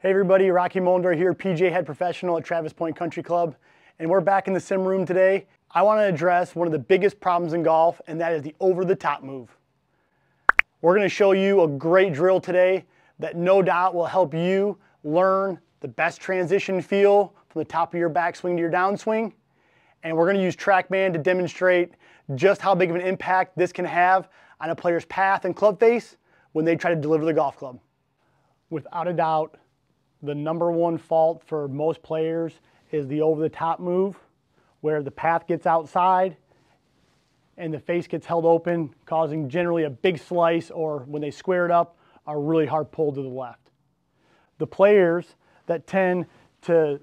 Hey everybody, Rocky Molndor here, PGA head professional at Travis Point Country Club, and we're back in the sim room today. I want to address one of the biggest problems in golf, and that is the over-the-top move. We're going to show you a great drill today that no doubt will help you learn the best transition feel from the top of your backswing to your downswing, and we're going to use Trackman to demonstrate just how big of an impact this can have on a player's path and club face when they try to deliver the golf club. Without a doubt, the number one fault for most players is the over-the-top move, where the path gets outside and the face gets held open, causing generally a big slice, or when they square it up, a really hard pull to the left. The players that tend to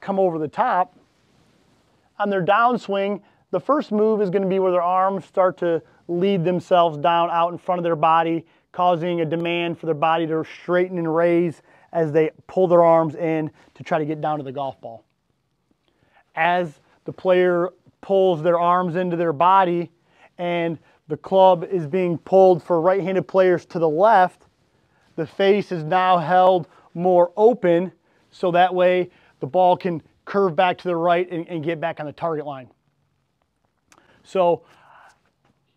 come over the top, on their downswing, the first move is going to be where their arms start to lead themselves down out in front of their body, causing a demand for their body to straighten and raise as they pull their arms in to try to get down to the golf ball. As the player pulls their arms into their body and the club is being pulled for right-handed players to the left, the face is now held more open, so that way the ball can curve back to the right and get back on the target line. So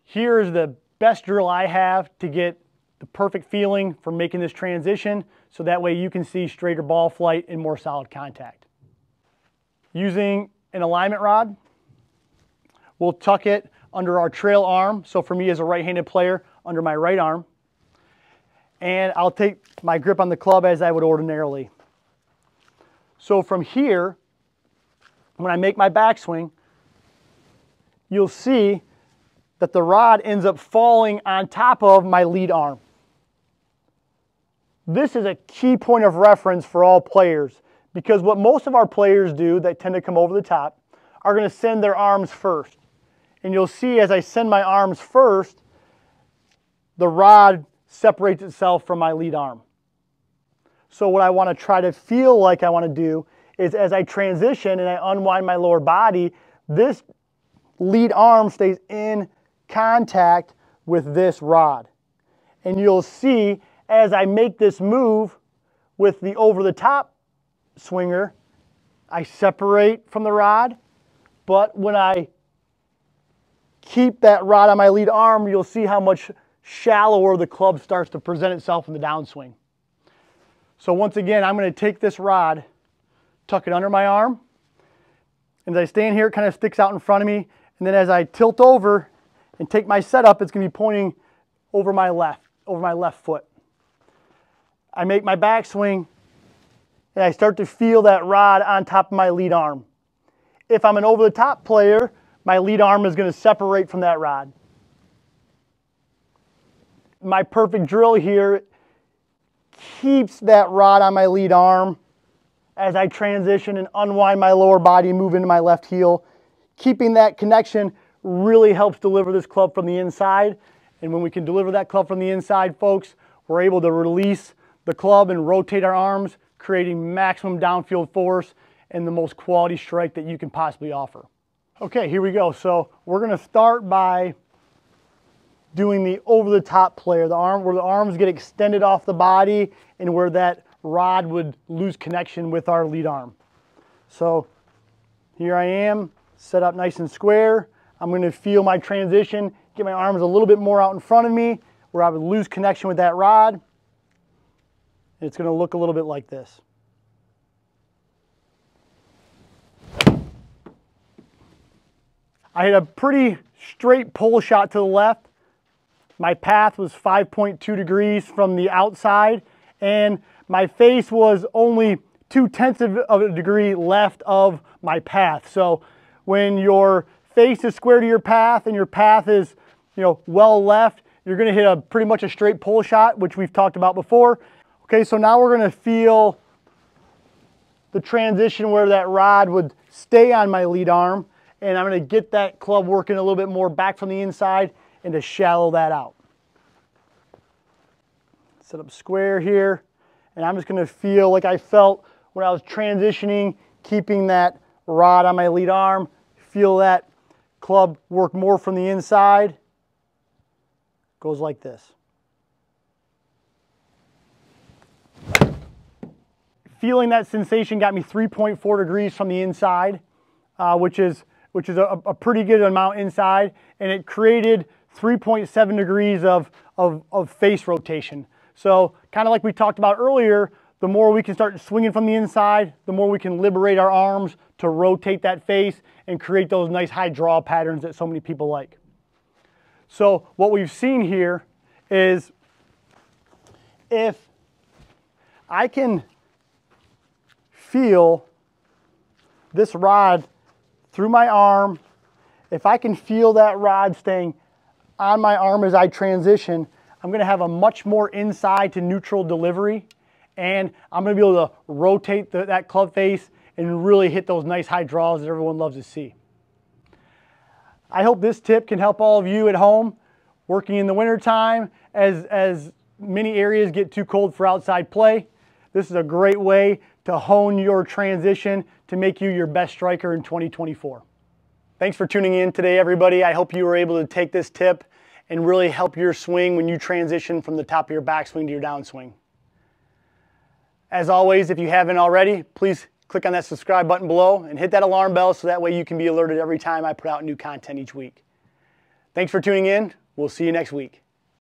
here's the best drill I have to get the perfect feeling for making this transition, so that way you can see straighter ball flight and more solid contact. Using an alignment rod, we'll tuck it under our trail arm. So for me as a right-handed player, under my right arm. And I'll take my grip on the club as I would ordinarily. So from here, when I make my backswing, you'll see that the rod ends up falling on top of my lead arm. This is a key point of reference for all players, because what most of our players do that tend to come over the top are going to send their arms first. And you'll see as I send my arms first, the rod separates itself from my lead arm. So what I want to try to feel like I want to do is, as I transition and I unwind my lower body, this lead arm stays in contact with this rod. And you'll see as I make this move with the over-the-top swinger, I separate from the rod, but when I keep that rod on my lead arm, you'll see how much shallower the club starts to present itself in the downswing. So once again, I'm going to take this rod, tuck it under my arm, and as I stand here, it kind of sticks out in front of me, and then as I tilt over and take my setup, it's going to be pointing over my left foot. I make my backswing, and I start to feel that rod on top of my lead arm. If I'm an over-the-top player, my lead arm is going to separate from that rod. My perfect drill here keeps that rod on my lead arm as I transition and unwind my lower body and move into my left heel. Keeping that connection really helps deliver this club from the inside. And when we can deliver that club from the inside, folks, we're able to release the club and rotate our arms, creating maximum downfield force and the most quality strike that you can possibly offer. Okay, here we go. So we're going to start by doing the over-the-top player, where the arms get extended off the body and where that rod would lose connection with our lead arm. So here I am, set up nice and square. I'm going to feel my transition, get my arms a little bit more out in front of me where I would lose connection with that rod. And it's going to look a little bit like this. I had a pretty straight pull shot to the left. My path was 5.2 degrees from the outside, and my face was only 0.2 of a degree left of my path. So when your face is square to your path and your path is, well left, you're going to hit pretty much a straight pull shot, which we've talked about before. Okay, so now we're going to feel the transition where that rod would stay on my lead arm, and I'm going to get that club working a little bit more back from the inside and to shallow that out. Set up square here, and I'm just going to feel like I felt when I was transitioning, keeping that rod on my lead arm, feel that club work more from the inside. Goes like this. feeling that sensation got me 3.4 degrees from the inside, which is a pretty good amount inside, and it created 3.7 degrees of face rotation. So kind of like we talked about earlier, the more we can start swinging from the inside, the more we can liberate our arms to rotate that face and create those nice high draw patterns that so many people like. So what we've seen here is if I can feel this rod through my arm, if I can feel that rod staying on my arm as I transition, I'm going to have a much more inside to neutral delivery, and I'm going to be able to rotate that club face and really hit those nice high draws that everyone loves to see. I hope this tip can help all of you at home working in the wintertime as many areas get too cold for outside play. This is a great way to hone your transition to make you your best striker in 2024. Thanks for tuning in today, everybody. I hope you were able to take this tip and really help your swing when you transition from the top of your backswing to your downswing. As always, if you haven't already, please click on that subscribe button below and hit that alarm bell so that way you can be alerted every time I put out new content each week. Thanks for tuning in. We'll see you next week.